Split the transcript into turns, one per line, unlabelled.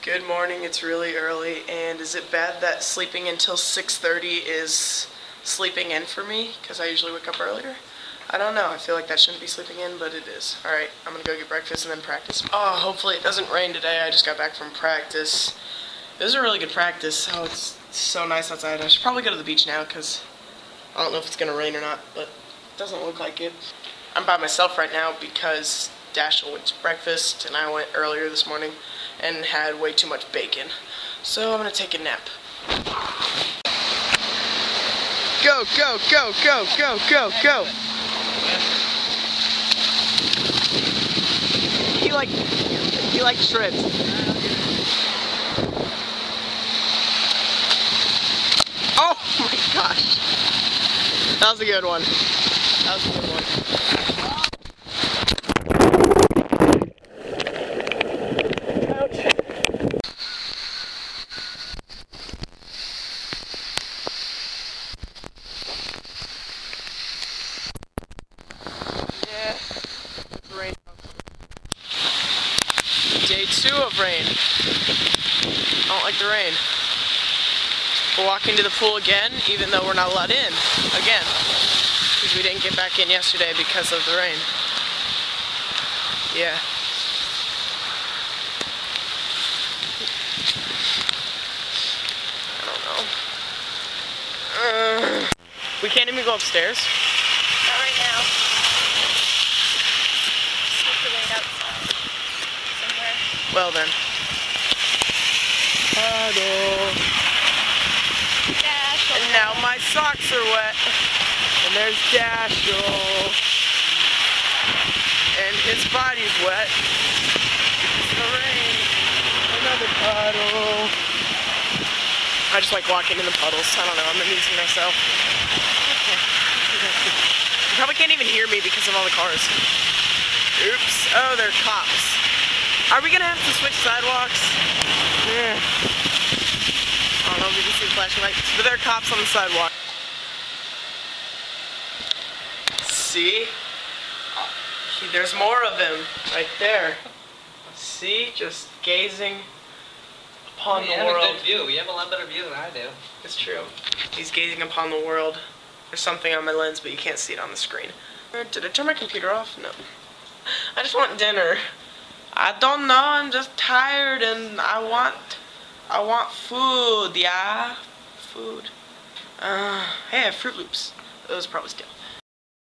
Good morning, it's really early, and is it bad that sleeping until 6:30 is sleeping in for me? Because I usually wake up earlier? I don't know, I feel like that shouldn't be sleeping in, but it is. Alright, I'm gonna go get breakfast and then practice. Oh, hopefully it doesn't rain today, I just got back from practice. It was a really good practice. Oh, it's so nice outside. I should probably go to the beach now, because I don't know if it's gonna rain or not, but it doesn't look like it. I'm by myself right now because Dashiell went to breakfast, and I went earlier this morning and had way too much bacon. So I'm gonna take a nap. Go, go, go, go, go, go, go! He like shreds. Oh my gosh! That was a good one. That was a good one. Rain. Day 2 of rain. I don't like the rain. We're walking to the pool again, even though we're not allowed in. Again. Because we didn't get back in yesterday because of the rain. Yeah. I don't know. We can't even go upstairs.
Not right now. Just wait outside. Somewhere.
Well then. Paddle.
Dashiell.
And now my socks are wet. And there's Dashiell. And his body's wet. It's the rain. Another puddle. I just like walking in the puddles. I don't know, I'm amusing myself. Okay. You probably can't even hear me because of all the cars. Oops. Oh, they're cops. Are we gonna have to switch sidewalks? Yeah. I don't know if you can see the flashing lights, but there are cops on the sidewalk. See? There's more of him right there. See? Just gazing upon the world.
You have a good view. You have a lot better view than I do.
It's true. He's gazing upon the world. There's something on my lens, but you can't see it on the screen. Did I turn my computer off? No. I just want dinner. I don't know. I'm just tired, and I want food. Yeah, food. Hey, I have Fruit Loops. Those are probably Steele.